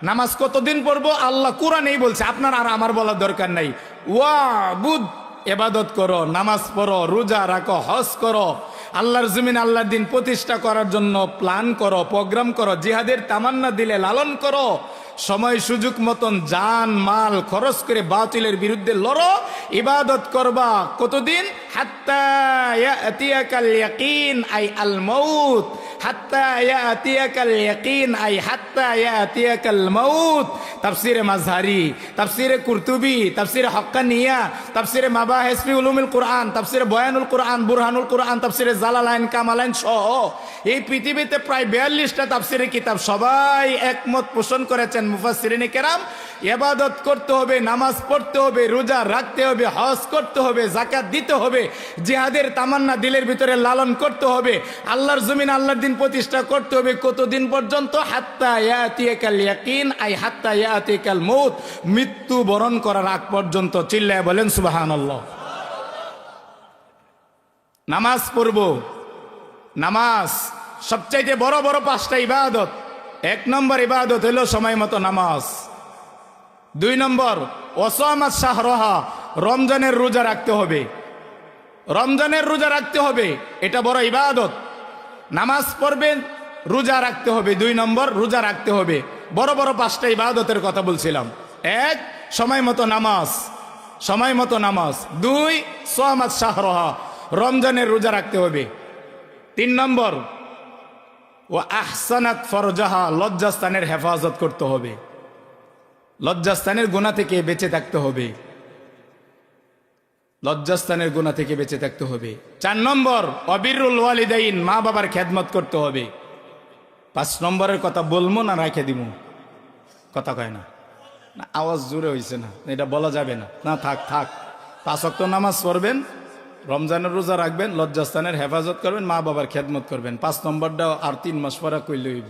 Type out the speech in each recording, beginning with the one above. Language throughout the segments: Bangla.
নামাজ কতদিন পড়বো? আল্লাহ কোরআনেই বলছে, আপনার আর আমার বলার দরকার নাই। ওয়াবুদ, ইবাদত করো, নামাজ পড়ো, রোজা রাখো, হজ করো, আল্লাহর জমিন আল্লাহর দিন প্রতিষ্ঠা করার জন্য প্ল্যান করো, প্রোগ্রাম করো, জিহাদের তামান্না দিলে লালন করো, সময় সুযোগ মতন জান মাল খরচ করে বাতিলের বিরুদ্ধে লড়ো, ইবাদত করবা। কতদিন? হাত্তা ইয়াতিয়াকাল ইয়াকিন আই আল মাউত, হাত্তা ইয়াতিয়াকাল ইয়াকিন আই হাত্তা ইয়াতিয়াকাল মাউত। তাফসিরে মাযহারি, তাফসিরে কুরতুবী, তাফসিরে হক্কানিয়া, তাফসিরে মাবাহিস ফি উলুমুল কুরআন, তাফসিরে বয়ানুল কুরআন, বুরহানুল কুরআন, তাফসিরে জালালাইন, কামালাইন সহ এই পৃথিবীতে প্রায় 42টা তাফসিরের কিতাব, সবাই একমত পোষণ করেছেন মুফাসসিরিনে কেরাম, ইবাদত করতে হবে, নামাজ পড়তে হবে, রোজা রাখতে হবে, হজ করতে হবে, যাকাত দিতে হবে, জিহাদের তামান্না দিলের ভিতরে লালন করতে হবে, আল্লাহর জমিন আল্লাহর দিন প্রতিষ্ঠা করতে হবে। কতদিন পর্যন্ত? হাত্তা ইয়াতিয়াকাল ইয়াকিন আই হাত্তা ইয়াতিয়াকাল মউত, মৃত্যু বরণ করার আগ পর্যন্ত। চিল্লায় বলেন সুবহানাল্লাহ। নামাজ পড়ব। নামাজ সবচাইতে বড় বড় 5টা ইবাদত। 1 নম্বর ইবাদত হলো সময় মতো নামাজ। 2 নম্বর ওয়াসামাত শাহরাহা, রমজানের রোজা রাখতে হবে। রমজানের রোজা রাখতে হবে, এটা বড় ইবাদত। নামাজ পড়বেন, রোজা রাখতে হবে। 2 নম্বর রোজা রাখতে হবে। বড় বড় 5টা ইবাদতের কথা বলছিলাম। 1 সময় মতো নামাজ, সময় মতো নামাজ। 2 সামাত শাহরাহা, রমজানের রোজা রাখতে হবে। 3 নম্বর ও আহসানাত ফরজাহা, লজ্জাস্থানের হেফাজত করতে হবে, লজ্জাস্থানের গুনাহ থেকে বেঁচে থাকতে হবে, লজ্জাস্থানের গুনাহ থেকে বেঁচে থাকতে হবে। 4 নম্বর অবিরুল ওয়ালিদাইন, মা বাবার খেদমত করতে হবে। 5 নম্বরের কথা বলবো না রেখে দিব? কথা কয় না, না আওয়াজ জোরে হয়েছে না, এটা বলা যাবে না। না থাক থাক, 5 ওয়াক্ত নামাজ পড়বেন, রমজানের রোজা রাখবেন, লজ্জাস্থানের হেফাজত করবেন, মা বাবার খেদমত করবেন। 5 নম্বরটা আর 3 মাস পরে কইলে হইব।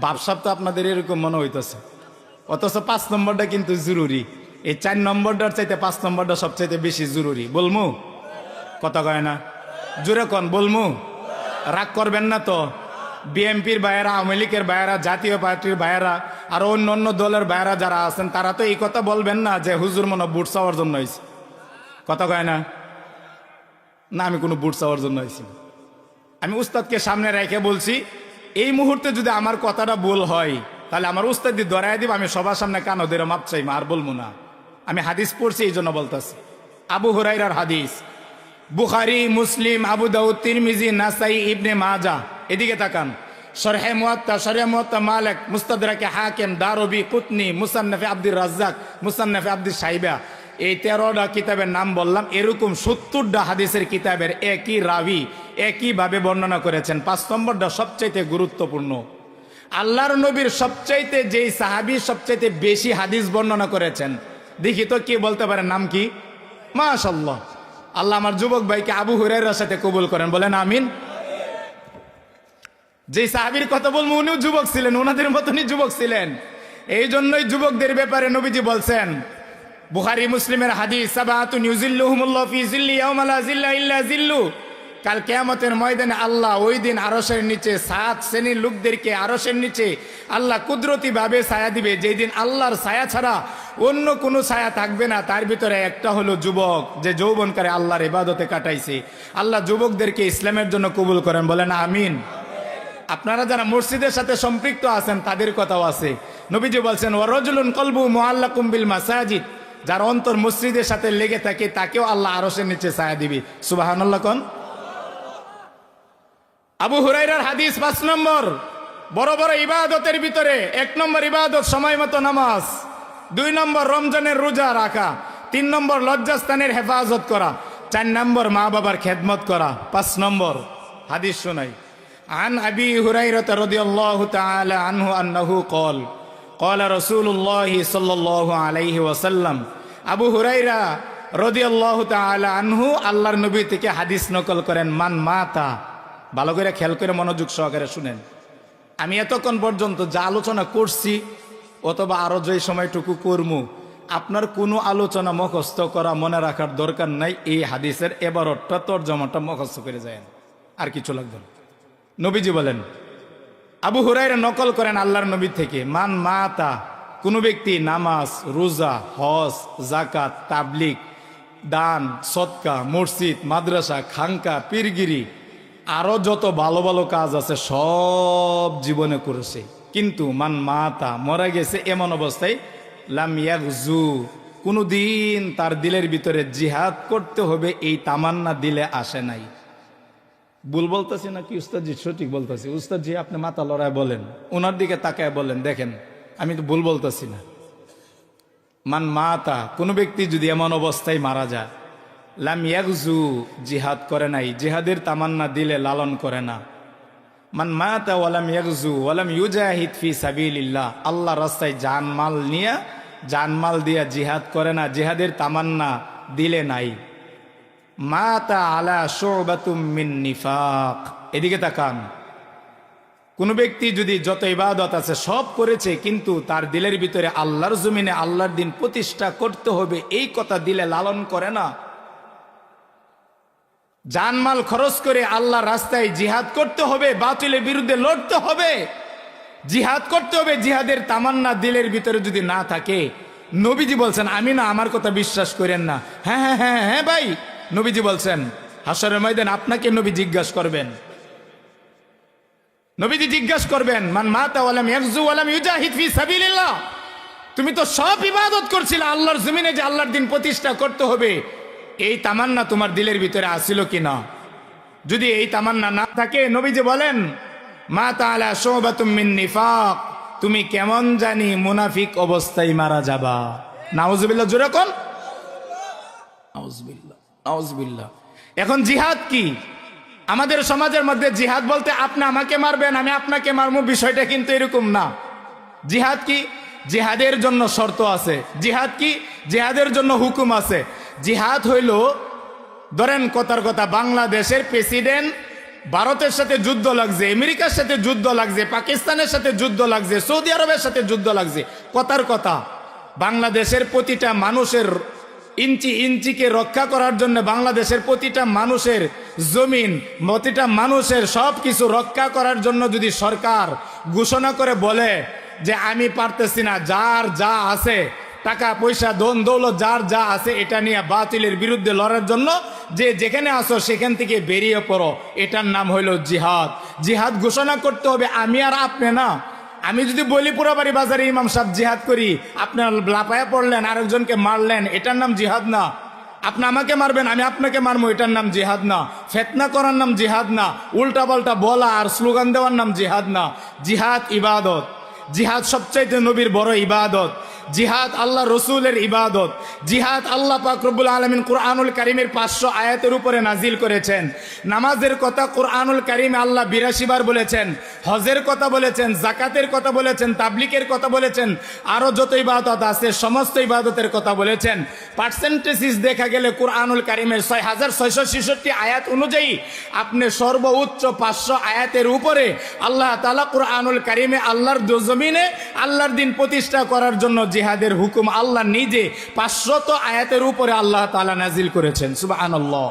ভাবসাব তো আপনাদের এরকম মনে হইতেছে, অথচ 5 নম্বরটা কিন্তু জরুরি। এই 4 নম্বরটার চাইতে 5 নম্বরটা সবচাইতে বেশি জরুরি। বলমু? কথা কয় না, জোরে কন। বলমু? রাগ করবেন না তো? বিএনপির ভাইয়েরা, আওয়ামী লীগের ভাইয়েরা, জাতীয় পার্টির ভাইয়েরা, আর অন্য অন্য দলের ভাইয়েরা যারা আছেন, তারা তো এই কথা বলবেন না যে হুজুর মনে বুট চাওয়ার জন্য হয়েছে। কথা কয় না? না, আমি কোনো বুট চাওয়ার জন্য হয়েছি। আমি উস্তাদকে সামনে রেখে বলছি, এই মুহূর্তে যদি আমার কথাটা ভুল হয় তাহলে আমার উস্তাদ দিয়ে ধরাই দিব, আমি সবার সামনে কানো ধরে মাপ চাই, আর বলবো না। আমি হাদিস পড়ছি এই জন্য বলতেছি। আবু হুরায়রার হাদিস, বুখারী, মুসলিম, আবু দাউদ, তিরমিজি, নাসাই, ইবনে মাজাহ। এদিকে তাকান। শরহে মুয়াত্তা, শরহে মুয়াত্তা মালিক, মুস্তাদরাকে হাকিম, দারবি, কুতনি, মুসান্নাফে আব্দুর রাজ্জাক, মুসান্নাফে আব্দুস সাইবা। এই 13টা কিতাবের নাম বললাম। এরকম 70টা হাদিসের কিতাবের একই রাবি একইভাবে বর্ণনা করেছেন। 5 নম্বরটা সবচাইতে গুরুত্বপূর্ণ। আল্লাহর নবীর সবচাইতে যেই সাহাবী সবচাইতে বেশি হাদিস বর্ণনা করেছেন, দেখি তো কে বলতে পারেন? নাম কি? মাশাআল্লাহ। আল্লাহ আমার যুবক ভাইকে আবু হুরায়রার সাথে কবুল করেন, বলেন আমিন। যে সাহাবীর কথা বলবো উনিও যুবক ছিলেন, ওনাদের মতনই যুবক ছিলেন। এই জন্যই যুবকদের ব্যাপারে নবীজি বলছেন, বুখারী মুসলিমের হাদিস, সাবাতুন ইউজিল্লুহুমুল্লাহু ফি জিল্লি ইয়াওমা লা জিল্লা ইল্লা জিল্লু। কাল কিয়ামতের ময়দানে আল্লাহ ওই দিন আরশের নিচে 7 শ্রেণীর লোকদেরকে আরশের নিচে আল্লাহ কুদরতি ভাবে ছায়া দিবে, যেই দিন আল্লাহর ছায়া ছাড়া অন্য কোনো ছায়া থাকবে না। তার ভিতরে একটা হলো যুবক, যে যৌবনকারে আল্লাহর ইবাদতে কাটাইছে। আল্লাহ যুবকদেরকে ইসলামের জন্য কবুল করেন, বলেন আমিন। আপনারা যারা মসজিদের সাথে সম্পৃক্ত আছেন তাদের কথাও আছে। নবীজি বলছেন, ওয়া রাজুলুন কলবু মুআল্লাকুম বিল মাসাজিদ, যার অন্তর মসজিদের সাথে লেগে থাকে তাকেও আল্লাহ আরশের নিচে ছায়া দিবে। সুবহানাল্লাহ কোন? আবু হুরায়রার হাদিস। 5 নম্বর বড় বড় ইবাদতের ভিতরে 1 নম্বর ইবাদত সময় মতো নামাজ, 2 নম্বর রমজানের রোজা রাখা, 3 নম্বর লজ্জাস্থানের হেফাজত করা, 4 নম্বর মা বাবার খেদমত করা, 5 নম্বর হাদিস শোনাই। আন আবি হুরায়রা রাদিয়াল্লাহু তাআলা আনহু আন্নাহু ক্বাল ক্বালা রাসূলুল্লাহ সাল্লাল্লাহু আলাইহি ওয়াসাল্লাম। আবু হুরায়রা রাদিয়াল্লাহু তাআলা আনহু আল্লাহর নবী থেকে হাদিস নকল করেন। মান মাতা, ভালো করে খেয়াল করে মনোযোগ সহকারে শুনেন। আমি এতক্ষণ পর্যন্ত যা আলোচনা করছি অথবা আরো যে সময়টুকু করমু, আপনার কোনো আলোচনা মুখস্থ করা মনে রাখার দরকার নাই। এই হাদিসের এবারটা তরজমাটা মুখস্থ করে যায়, আর কিছু লাগবে না। নবীজি বলেন, আবু হুরায়রা নকল করেন আল্লাহর নবী থেকে, মান মাতা, কোন ব্যক্তি নামাজ, রোজা, হজ, জাকাত, তাবলিগ, দান, সদকা, মসজিদ, মাদ্রাসা, খানকা, পীরগিরি, আরো যত ভালো ভালো কাজ আছে সব জীবনে করেছে, কিন্তু মান মাতা, মরা গেছে এমন অবস্থায়, লাম ইয়াগজু, কোনদিন তার দিলের ভিতরে জিহাদ করতে হবে এই তামান্না দিলে আসে নাই। ভুল বলতেছি নাকি উস্তাদজি সঠিক বলতেছি? উস্তাদজি আপনি মাথা লড়ায় বলেন, ওনার দিকে তাকায় বলেন, দেখেন আমি তো ভুল বলতেছি না। মান মাতা, কোন ব্যক্তি যদি এমন অবস্থায় মারা যায়, লাম ইয়াগজু, জিহাদ করে নাই, জিহাদের তামান্না দিলে লালন করে না। মান মাতা ওয়ালাম ইয়াগজু ওয়ালাম ইউজাহিদ ফি সাবিলিল্লাহ, আল্লাহ রাস্তায় জানমাল নিয়ে, জানমাল দিয়া জিহাদ করে না, জিহাদের তামান্না দিলে নাই, মাতা আলা শুবাতুম মিন নিফাক। এদিকে তাকান, কোন ব্যক্তি যদি যত ইবাদত আছে সব করেছে, কিন্তু তার দিলের ভিতরে আল্লাহর জমিনে আল্লাহর দিন প্রতিষ্ঠা করতে হবে এই কথা দিলে লালন করে না, জানমাল খরচ করে আল্লাহর রাস্তায় জিহাদ করতে হবে, বাতিলের বিরুদ্ধে লড়তে হবে, জিহাদ করতে হবে, জিহাদের তামান্না দিলের ভিতরে যদি না থাকে, নবীজি বলছেন, আমি না আমার কথা বিশ্বাস করেন না, হ্যাঁ হ্যাঁ হ্যাঁ হ্যাঁ ভাই, নবীজি বলছেন হাশরের ময়দানে আপনাকে নবী জিজ্ঞাসা করবেন, নবীজি জিজ্ঞাসা করবেন, মান মাতা ওয়ালাম ইয়াগজু ওয়ালাম ইউজাহিদ ফি সাবিলিল্লাহ, তুমি তো সব ইবাদত করছিলে আল্লাহর জমিনে যে আল্লাহর দিন প্রতিষ্ঠা করতে হবে, এই তামান্না তোমার দিলের ভিতরে আসিল কিনা? যদি এই তামান্না না থাকে, নবীজি বলেন, মাতা আলা শুবাতুম মিন নিফাক, তুমি কেমন জানি মুনাফিক অবস্থায় মারা যাবা। নাউজুবিল্লাহ, জোরে কোন নাউজুবিল্লাহ, নাউজুবিল্লাহ। এখন জিহাদ কি? আমাদের সমাজের মধ্যে জিহাদ বলতে আপনি আমাকে মারবেন আমি আপনাকে মারবো, বিষয়টা কিন্তু এরকম না। জিহাদ কি? জিহাদের জন্য শর্ত আছে। জিহাদ কি? জিহাদের জন্য হুকুম আছে। জিহাদ হইল, ধরেন কথার কথা, বাংলাদেশের প্রেসিডেন্ট ভারতের সাথে যুদ্ধ লাগছে, আমেরিকার সাথে যুদ্ধ লাগছে, পাকিস্তানের সাথে যুদ্ধ লাগছে, সৌদি আরবের সাথে যুদ্ধ লাগছে, কথার কথা বাংলাদেশের প্রতিটা মানুষের ইঞ্চি ইঞ্চিকে রক্ষা করার জন্য, বাংলাদেশের প্রতিটা মানুষের জমিন, প্রতিটা মানুষের সব কিছু রক্ষা করার জন্য যদি সরকার ঘোষণা করে বলে যে আমি পারতেছি না, যার যা আছে টাকা পয়সা ধন দৌলত যার যা আছে এটা নিয়ে বাতিলের বিরুদ্ধে লড়ার জন্য যে যেখানে আসো সেখান থেকে বেরিয়ে পড়ো, এটার নাম হইল জিহাদ। জিহাদ ঘোষণা করতে হবে আমি আর আপনি না। আমি যদি বলি পুরাবাড়ি বাজারে ইমাম সাহেব জিহাদ করি, আপনার লাপায়া পড়লেন, আরেকজনকে মারলেন, এটার নাম জিহাদ না। আপনি আমাকে মারবেন আমি আপনাকে মারবো, এটার নাম জিহাদ না। ফিতনা করার নাম জিহাদ না। উল্টা পাল্টা বলা আর স্লোগান দেওয়ার নাম জিহাদ না। জিহাদ ইবাদত। জিহাদ সবচাইতে নবীর বড় ইবাদত। জিহাদ আল্লাহ রসুলের ইবাদত। জিহাদ আল্লাহ পাক রব্বুল আলামিন কুরআনুল কারীমের 500 আয়াতের উপরে নাজিল করেছেন। নামাজের কথা কুরআনুল কারীমে আল্লাহ 82 বার বলেছেন, হজের কথা বলেছেন, জাকাতের কথা বলেছেন, তাবলিগের কথা বলেছেন, আরো যত ইবাদত আছে সমস্ত ইবাদতের কথা বলেছেন। পার্সেন্টেজ দেখা গেলে কুরআনুল কারীমের 6666 আয়াত অনুযায়ী আপনি সর্বোচ্চ 500 আয়াতের উপরে আল্লাহ তাআলা কুরআনুল কারীমে আল্লাহর জমিনে আল্লাহর দিন প্রতিষ্ঠা করার জন্য জিহাদের হুকুম আল্লাহ নিজে 500 আয়াতের উপরে আল্লাহ তাআলা নাজিল করেছেন। সুবহানাল্লাহ।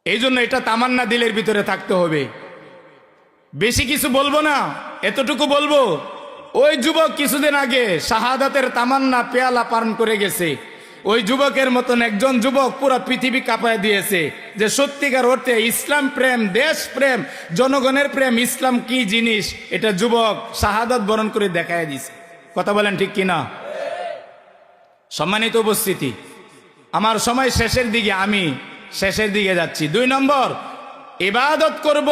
এই জন্য এটা তামান্না দিলের ভিতরে থাকতে হবে। বেশি কিছু বলবো না, এতটুকু বলবো, ওই যুবক কিছুদিন আগে শাহাদাতের তামান্না পেয়ালা পান করে গেছে। ওই যুবকের মতন একজন যুবক পুরো পৃথিবী কাঁপায় দিয়েছে যে সত্যিকার অর্থে ইসলাম প্রেম, দেশ প্রেম, জনগণের প্রেম, ইসলাম কি জিনিস এটা যুবক শাহাদাত বরণ করে দেখায় দিছে। কথা বলেন ঠিক কিনা? সম্মানিত উপস্থিতি, আমার সময় শেষের দিকে, আমি শেষের দিকে যাচ্ছি। 2 নম্বর, ইবাদত করব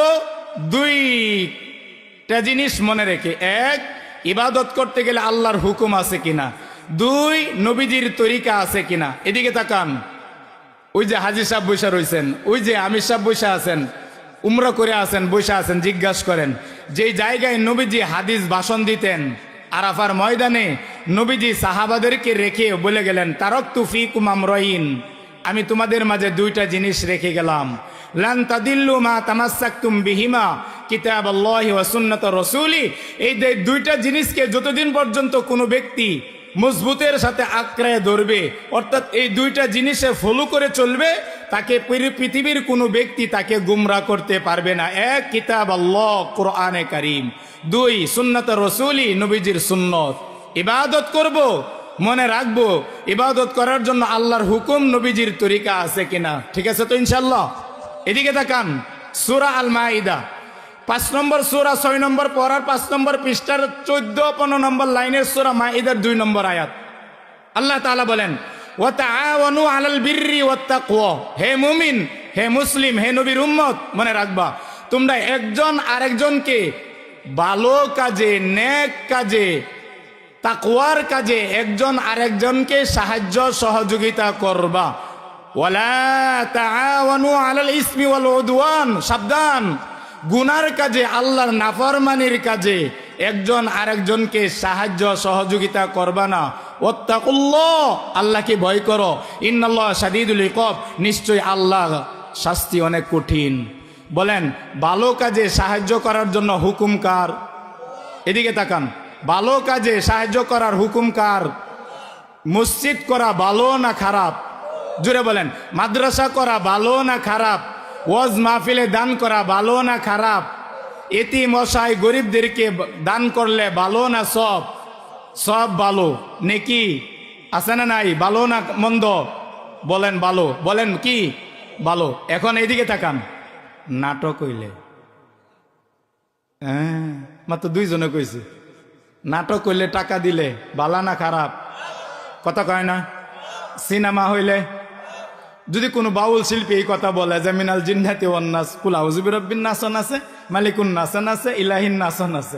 2টা জিনিস মনে রেখে। 1, ইবাদত করতে গেলে আল্লাহর হুকুম আছে কিনা। 2, নবীজির তরিকা আছে কিনা। এদিকে তাকান, ওই যে হাজী সাহেব বৈশা রয়েছেন, ওই যে আমির সাহেব বৈশা আছেন, উমরা করে আছেন, বৈশা আছেন, জিজ্ঞাসা করেন যেই জায়গায় নবীজি হাদিস ভাষণ দিতেন, আরাফার ময়দানে নবীজি সাহাবাদেরকে রেখে বলে গেলেন, তারাকতু ফীকুম আমরাইন, আমি তোমাদের মাঝে 2টা জিনিস রেখে গেলাম। লান তাদিল্লু মা তামাসসাকতুম বিহিমা কিতাবাল্লাহি ওয়া সুন্নাত রাসূলি। এই 2টা জিনিসকে যতদিন পর্যন্ত কোনো ব্যক্তি মজবুতের সাথে আঁকড়ায় ধরবে, অর্থাৎ এই 2টা জিনিসে ফলো করে চলবে, তাকে পৃথিবীর কোনো ব্যক্তি তাকে গুমরা করতে পারবে না। এক, কিতাব আল্লাহ কোরআনে কারীম। দুই, সুন্নাত রাসূলি নবীজির সুন্নত। ইবাদত করব, মনে রাখবো ইবাদত করার জন্য আল্লাহর হুকুম নবীজির তরিকা আছে কিনা। ঠিক আছে তো ইনশাআল্লাহ? এদিকে তাকান, সূরা আল মাইদা 5 নম্বর সূরা 6 নম্বর পড়ার 5 নম্বর পৃষ্ঠার 14-15 নম্বর লাইনের সূরা মাইদার 2 নম্বর আয়াত। আল্লাহ তাআলা বলেন, ওয়া তাআওয়ানু আলাল বিররি ওয়াত তাকওয়া। হে মুমিন, হে মুসলিম, হে নবীর উম্মত, মনে রাখবা তোমরা একজন আরেকজনকে ভালো কাজে, নেক কাজে, তাকওয়ার কাজে একজন আরেকজনকে সাহায্য সহযোগিতা করবা। ওয়ালা তাআওয়ানু আলাল ইসমি ওয়াল উদওয়ান। সাবধান, গুনার কাজে, আল্লাহর নাফরমানির কাজে একজন আরেকজনকে সাহায্য সহযোগিতা করবা না। ওয়াত্তাকুল্লাহ, আল্লাহকে ভয় করো। ইন্নাল্লাহ শাদীদুল ইকাব, নিশ্চয় আল্লাহ শাস্তি অনেক কঠিন। বলেন, ভালো কাজে সাহায্য করার জন্য হুকুম কার? এদিকে তাকান, ভালো কাজে সাহায্য করার হুকুম কার? মসজিদ করা ভালো না খারাপ? জুড়ে বলেন। মাদ্রাসা করা ভালো না খারাপ? ওয়াজ মাহফিলে দান করা ভালো না খারাপ? এতিম অসহায় গরিবদেরকে দান করলে ভালো না সব? সব ভালো। নেকি আছে না নাই? ভালো না মন্দ? বলেন ভালো। বলেন কি ভালো? এখন এইদিকে তাকান, নাটক হইলে, হ্যাঁ মাত্র 2 জনে কইছে, নাটক হইলে টাকা দিলে ভালো না খারাপ? কথা কয় না? সিনেমা হইলে যদি কোনো বাউল শিল্পী এই কথা বলে যে মিনাল জিন্নাতি ওয়ান নাস, কুল আউযু বিরাব্বিন নাসন আছে, মালিকুন নাসন আছে, ইলাহিন নাসন আছে।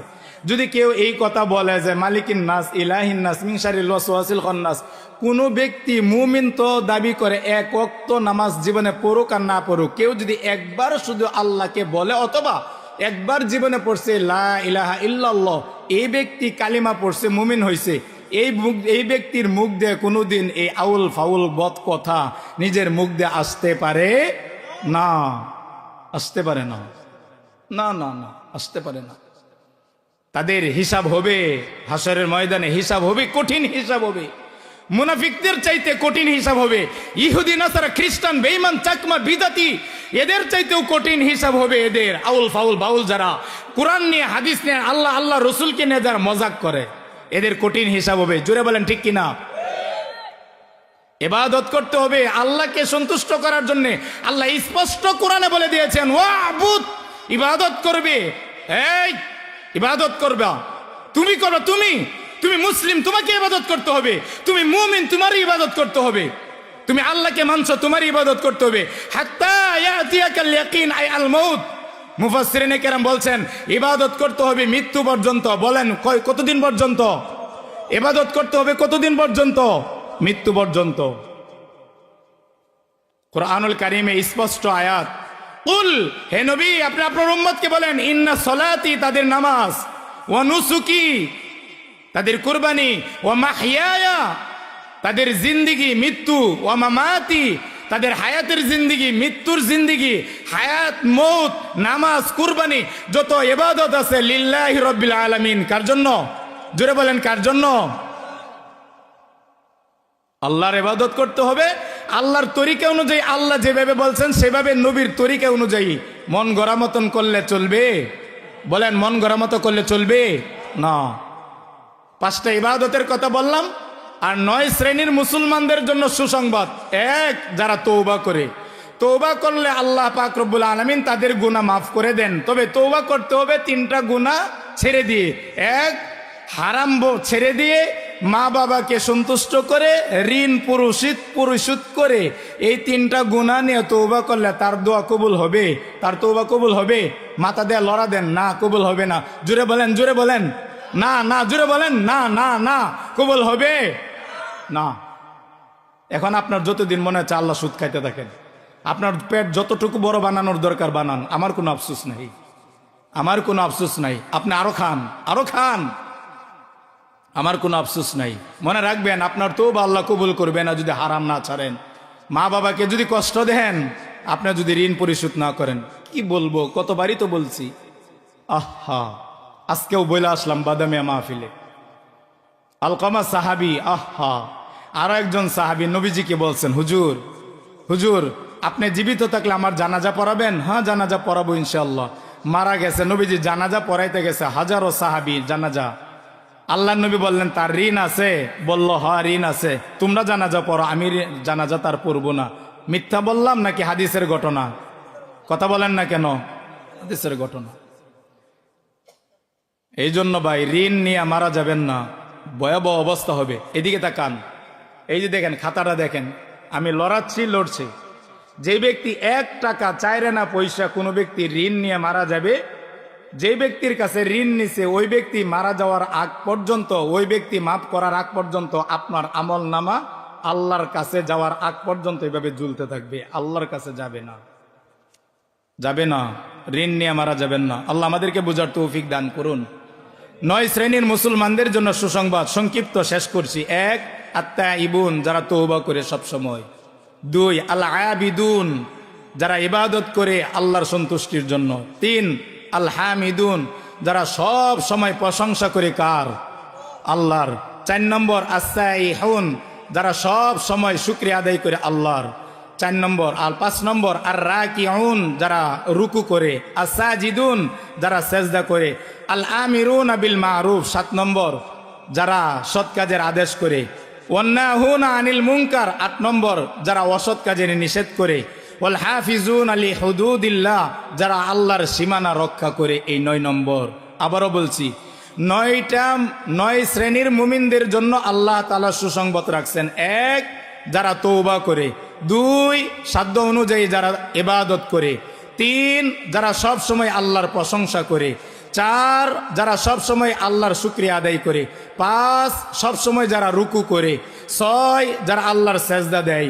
যদি কেউ এই কথা বলে যে মালিকিন নাস, ইলাহিন নাস, মিন শারিল ওয়াসওয়াসিল খান্নাস, কোনো ব্যক্তি মুমিন তো দাবি করে, এক ওয়াক্ত নামাজ জীবনে পড়ুক আর না পড়ুক, কেউ যদি একবার শুধু আল্লাহকে বলে অথবা একবার জীবনে পড়ছে লা ইলাহা ইল্লাল্লাহ, এই ব্যক্তি কালিমা পড়ছে, মুমিন হয়েছে, এই ব্যক্তির মুখ দিয়ে কোনোদিন এই আউল ফাউল বদ কথা নিজের মুখ দিয়ে আসতে পারে না। আসতে পারে না, না না না, আসতে পারে না। তাদের হিসাব হবে হাসরের ময়দানে, হিসাব হবে, কঠিন হিসাব হবে। মুনাফিকদের চাইতে কঠিন হিসাব হবে। ইহুদি নাসারা খ্রিস্টান বেঈমান চাকমা বিদাতি, এদের চাইতেও কঠিন হিসাব হবে এদের। আউল ফাউল বাউল যারা কোরআন নিয়ে, হাদিস নিয়ে, আল্লাহ আল্লাহ রসুলকে নিয়ে যারা মজাক করে, এদের কঠিন হিসাব হবে। জোরে বলেন ঠিক কিনা? ইবাদত করতে হবে আল্লাহকে সন্তুষ্ট করার জন্য। আল্লাহ স্পষ্ট কোরআনে বলে দিয়েছেন, ওয়াবুদ, ইবাদত করবে। এই ইবাদত করবা, তুমি করো, তুমি মুসলিম, তোমাকে ইবাদত করতে হবে। তুমি মুমিন, তোমারই ইবাদত করতে হবে। তুমি আল্লাহকে মানছো, তোমারই ইবাদত করতে হবে। হাত্তা ইয়াতিয়াকাল ইয়াকিন আই আল মাউত। মুফাসসিরিনে কেরাম বলছেন ইবাদত করতে হবে মৃত্যু পর্যন্ত। বলেন কতদিন পর্যন্ত ইবাদত করতে হবে? কতদিন পর্যন্ত? মৃত্যু পর্যন্ত। কুরআনুল কারীমে স্পষ্ট আয়াত। কুল, হে নবী আপনি আপনার উম্মতকে বলেন, ইন্না সলাতি, তাদের নামাজ, ওয়া নুসুকি, তাদের কুরবানি, ওয়া মাহইয়ায়া, তাদের জিন্দেগি মৃত্যু, ওয়া মামাতি, তাদের হায়াতের জিন্দেগি মৃত্যুর জিন্দেগি, হায়াত মৌত, নামাজ, কুরবানি, যত ইবাদত আছে লিল্লাহি রাব্বিল আলামিন। কার জন্য? জোরে বলেন কার জন্য? আল্লাহর ইবাদত করতে হবে আল্লাহর তরিকা অনুযায়ী। আল্লাহ যেভাবে বলছেন সেভাবে, নবীর তরিকা অনুযায়ী। মন গড়া মতন করলে চলবে? বলেন মন গড়া মতো করলে চলবে না। 5টা ইবাদতের কথা বললাম। আর 9 শ্রেণীর মুসলমানদের জন্য সুসংবাদ। 1, যারা তওবা করে, তওবা করলে আল্লাহ পাক রব্বুল আলামিন তাদের গুনাহ মাফ করে দেন। তবে তওবা করতে হবে 3টা গুনাহ ছেড়ে দিয়ে। 1, হারাম ছেড়ে দিয়ে, মা বাবাকে সন্তুষ্ট করে, ঋণ পরিশোধ করে, এই 3টা গুনাহ নিয়ে তওবা করলে তার দোয়া কবুল হবে? তার তওবা কবুল হবে? মাথা দেয়া লড়া দেন, না কবুল হবে না। জোরে বলেন, জোরে বলেন না, না, জোরে বলেন না, না, না, কবুল হবে না। এখন আপনার যতদিন মনে হচ্ছে আল্লাহ সুদ খাইতে থাকেন, আপনার পেট যতটুকু বড় বানানোর দরকার বানান, আমার কোনো আফসোস নাই, আমার কোনো আফসোস নাই। আপনি আরো খান, আরো খান, আমার কোনো আফসোস নাই। মনে রাখবেন আপনার তওবা আল্লাহ কবুল করবে না যদি হারাম না ছাড়েন। মা বাবাকে যদি কষ্ট দেন, আপনি যদি ঋণ পরিশোধ না করেন, কি বলবো, কতবারই তো বলছি। আহা, আজকেও বলে আসলাম বাদামিয়া মাহফিলে, আলকামা সাহাবী, আহা, আরো একজন সাহাবী নবীজিকে বলছেন, হুজুর, আপনি জীবিত থাকলে আমার জানাজা পড়াবেন? হ্যাঁ, জানাজা পড়াবো ইনশাআল্লাহ। মারা গেছে, নবীজি জানাজা পড়াইতে গেছে, হাজারো সাহাবী জানাজা। আল্লাহ নবী বললেন তার ঋণ আছে? বলল হ্যাঁ ঋণ আছে, তোমরা জানাজা পড়ো, আমি জানাজা তার পড়বো না। মিথ্যা বললাম নাকি হাদিসের ঘটনা? কথা বলেন না কেন? হাদিসের ঘটনা। এই জন্য ভাই ঋণ নিয়ে মারা যাবেন না, ভয়াবহ অবস্থা হবে। এদিকে তাকান, এই যে দেখেন খাতাটা দেখেন, আমি লড়ছি। যে ব্যক্তি 1 টাকা চাইরে না পয়সা কোনো ব্যক্তি ঋণ নিয়ে মারা যাবে, যে ব্যক্তির কাছে ঋণ নিছে ওই ব্যক্তি মারা যাওয়ার আগ পর্যন্ত, ওই ব্যক্তি মাফ করার আগ পর্যন্ত আপনার আমল নামা আল্লাহর কাছে যাওয়ার আগ পর্যন্ত এভাবে ঝুলতে থাকবে, আল্লাহর কাছে যাবে না। ঋণ নিয়ে মারা যাবেন না। আল্লাহ আমাদেরকে বুঝার তৌফিক দান করুন। 9 শ্রেণীর মুসলমানদের জন্য সুসংবাদ, সংক্ষিপ্ত শেষ করছি। 1, আত্তাইবুন, যারা তওবা করে সব সময়। 2, আল আবিদুন, যারা ইবাদত করে আল্লাহর সন্তুষ্টির জন্য। 3, আল হামিদুন, যারা সব সময় প্রশংসা করে কার? আল্লাহর। 4 নম্বর আস-সাইহুন, যারা সব সময় শুকরিয়া আদায় করে আল্লাহর। 4 নম্বর। আর 5 নম্বর আর রাকিউন, যারা রুকু করে। আস-সাজিদুন, যারা সেজদা করে। আল আমিরুনা বিল মারুফ, 7 নম্বর, যারা সৎ কাজের আদেশ করে। ওয়ান্নাহুনা আনিল মুনকার, 8 নম্বর, যারা অসৎ কাজের নিষেধ করে। ওয়াল হাফিজুন আলি হুদুদিল্লাহ, যারা আল্লাহর সীমানা রক্ষা করে। এই 9 নম্বর। আবারও বলছি, 9 শ্রেণীর মুমিনদের জন্য আল্লাহ তাআলা সুসংবাদ রাখছেন। 1, যারা তওবা করে। 2, সাধ্য অনুযায়ী যারা ইবাদত করে। 3, যারা সব সময় আল্লাহর প্রশংসা করে। 4, যারা সব সময় আল্লাহর শুকরিয়া আদায় করে। 5, সব সময় যারা রুকু করে। 6, যারা আল্লাহর সেজদা দেয়।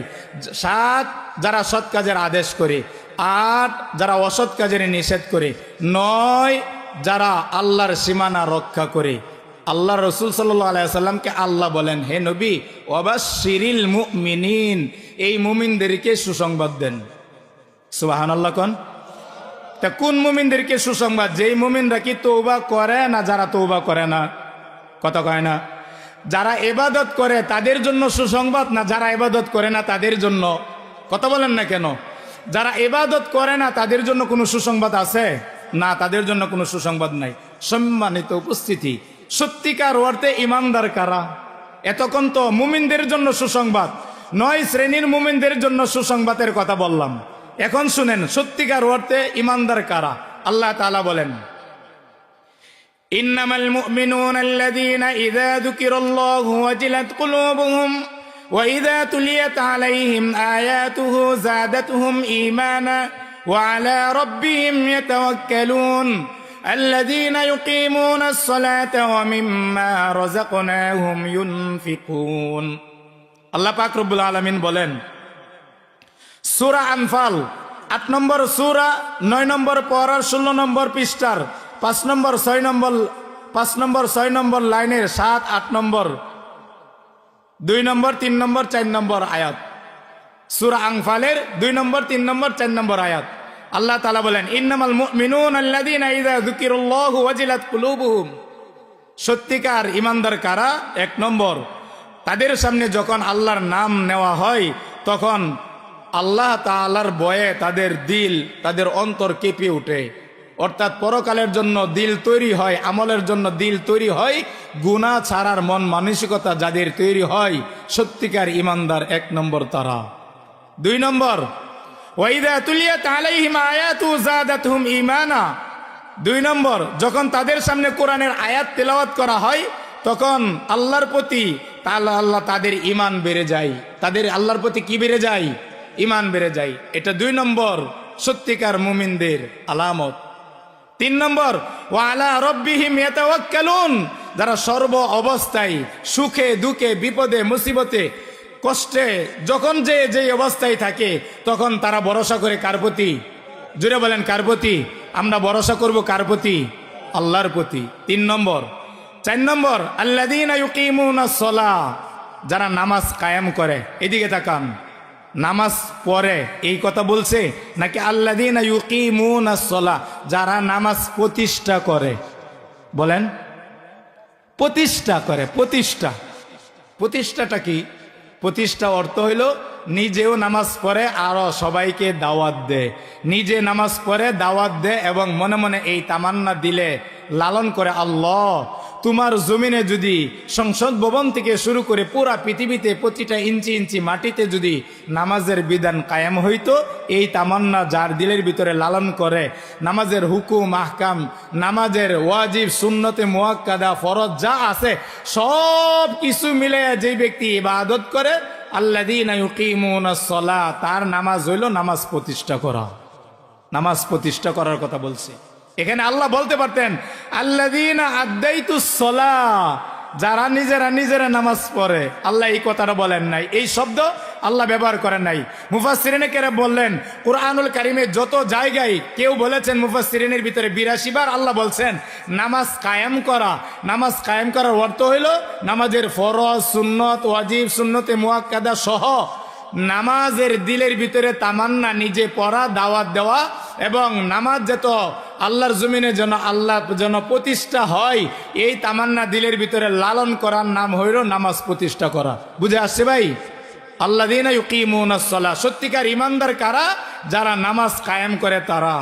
7, যারা সৎ কাজের আদেশ করে। 8, যারা অসৎ কাজের নিষেধ করে। 9, যারা আল্লাহর সীমানা রক্ষা করে। আল্লাহ রসুল সাল্লাল্লাহু আলাইহি ওয়াসাল্লামকে আল্লাহ বলেন, হে নবী, ওয়াবাশশিরিল মুমিনিন, এই মুমিনদেরকে সুসংবাদ দেন। সুবহানাল্লাহ কোন? তা কোন মুমিনদেরকে সুসংবাদ? যেই মুমিনরা কি তওবা করে না, যারা তওবা করে না? কথা কয় না? যারা ইবাদত করে তাদের জন্য সুসংবাদ, না যারা ইবাদত করে না তাদের জন্য? কথা বলেন না কেন? যারা ইবাদত করে না তাদের জন্য কোনো সুসংবাদ আছে? না, তাদের জন্য কোনো সুসংবাদ নাই। সম্মানিত উপস্থিতি, সত্যিকার অর্থে ইমানদার কারা? এতক্ষণ তো মুমিনদের জন্য সুসংবাদ, 9 শ্রেণীর মুমিনদের জন্য সুসংবাদের কথা বললাম। এখন শুনেন সত্যিকার অর্থে ইমানদার কারা। আল্লাহ তাআলা বলেন, ইন্নামাল মুমিনুনা আল্লাযীনা ইযা যুকিরাল্লাহু ওয়াজিলাত কুলুবুহুম ওয়া ইযা তুলিয়াত আলাইহিম আয়াতুহু যাদাতুহুম ঈমানা ওয়া আলা রাব্বিহিম ইয়াতাওয়াক্কালুন আল্লাযীনা ইউকিমুনাস সালাতা ওয়া মিম্মা রাযাকনাহুম ইউনফিকুন। আল্লাহ পাক রব্বুল আলামিন বলেন, সূরা আনফাল 8 নম্বর সূরা, 9 নম্বর পারার 16 নম্বর পৃষ্ঠার 5 নম্বর 6 নম্বর লাইনের 7, 8 নম্বর, 2 নম্বর, 3 নম্বর, 4 নম্বর আয়াত। সূরা আনফালের 2 নম্বর, 3 নম্বর, 4 নম্বর আয়াত। আল্লাহ তাআলা বলেন, ইন্নামাল মুমিনুনা আল্লাযীনা ইযা যুকিরাল্লাহু ওয়াজিলাত কুলুবুহুম, সত্যিকার ইমানদার কারা? 1 নম্বর, তাদের সামনে যখন আল্লাহর নাম নেওয়া হয় তখন আল্লাহ তাআলার ভয়ে তাদের দিল, তাদের অন্তর কেঁপে ওঠে। অর্থাৎ পরকালের জন্য দিল তৈরি হয়, আমলের জন্য দিল তৈরি হয়, গুনাহ ছাড়ার মন মানসিকতা যাদের তৈরি হয়, সত্যিকার ইমানদার 1 নম্বর তারা। 2 নম্বর, ওয়া ইযা তুলিয়াত আলাইহিম আয়াতু যাদাতুহুম ঈমানা, 2 নম্বর, যখন তাদের সামনে কোরআনের আয়াত তেলাওয়াত করা হয় তখন আল্লাহর প্রতি আল্লাহ তাদের ঈমান বেড়ে যায়। তাদের আল্লাহর প্রতি কি বেড়ে যায়? ঈমান বেড়ে যায়। এটা 2 নম্বর সত্যিকার মুমিনদের আলামত। 3 নম্বর, ওয়া আলা রাব্বিহিম ইয়াতাওয়াক্কালুন, যারা সর্ব অবস্থায়, সুখে দুঃখে, বিপদে মুসিবতে, কষ্টে, যখন যে অবস্থায় থাকে তখন তারা ভরসা করে কার প্রতি? জুড়ে বলেন কার প্রতি? আমরা ভরসা করব কার প্রতি? আল্লাহর প্রতি। 3 নম্বর। 4 নম্বর, আল্লাযীনা ইউকিমুনাস সালাহ, যারা নামাজ কায়েম করে। এদিকে তাকান, নামাজ পড়ে এই কথা বলছে নাকি আল্লাযীনা ইউকিমুনাস সালাহ, যারা নামাজ প্রতিষ্ঠা করে? বলেন, প্রতিষ্ঠা করে। প্রতিষ্ঠাটা কি? প্রতিষ্ঠা অর্থ হইল নিজেও নামাজ পড়ে আরো সবাইকে দাওয়াত দেয়, নিজে নামাজ পড়ে দাওয়াত দেয় এবং মনে মনে এই তামান্না দিলে লালন করে, আল্লাহ তোমার জমিনে যদি সংসদ ভবন থেকে শুরু করে পুরা পৃথিবীতে প্রতিটা ইঞ্চি ইঞ্চি মাটিতে যদি নামাজের বিধান কায়েম হইতো, এই তামান্না যার দিলের ভিতরে লালন করে, নামাজের হুকুম আহকাম, নামাজের ওয়াজিব সুন্নতে মুআক্কাদা ফরজ যা আছে সব কিছু মিলে যে ব্যক্তি ইবাদত করে, আল্লাযীনা ইউকিমুনাস সালাহ, তার নামাজ হইল নামাজ প্রতিষ্ঠা করা। নামাজ প্রতিষ্ঠা করার কথা বলছি। এখানে আল্লাহ বলতে পারতেন আল্লাযীনা আদাইতুস সালাহ, যারা নিজেরা নামাজ পড়ে। আল্লাহ এই কথাটা বলেন নাই, এই শব্দ আল্লাহ ব্যবহার করেন নাই। মুফাসসিরিনে কেরাম বললেন কুরআনুল কারীমে যত জায়গায় কেউ বলেছেন, মুফাসসিরিনের ভিতরে ৮২ বার আল্লাহ বলছেন নামাজ কায়েম করা। নামাজ কায়েম করার অর্থ হইল নামাজের ফরজ সুন্নত ওয়াজিব সুন্নতে মুআক্কাদা সহ নামাজের দিলের ভিতরে তামান্না নিজে পড়া, দাওয়াত দেওয়া এবং নামাজ যত আল্লাহর জমিনে যেন আল্লাহ যেন প্রতিষ্ঠা হয়, এই তামান্না দিলের ভিতরে লালন করার নাম হইল নামাজ প্রতিষ্ঠা করা। বুঝে আসছে ভাই? আল্লাযীনা ইউকিমুনাস সালাহ, সত্যিকার ইমানদার কারা? যারা নামাজ কায়েম করে তারা।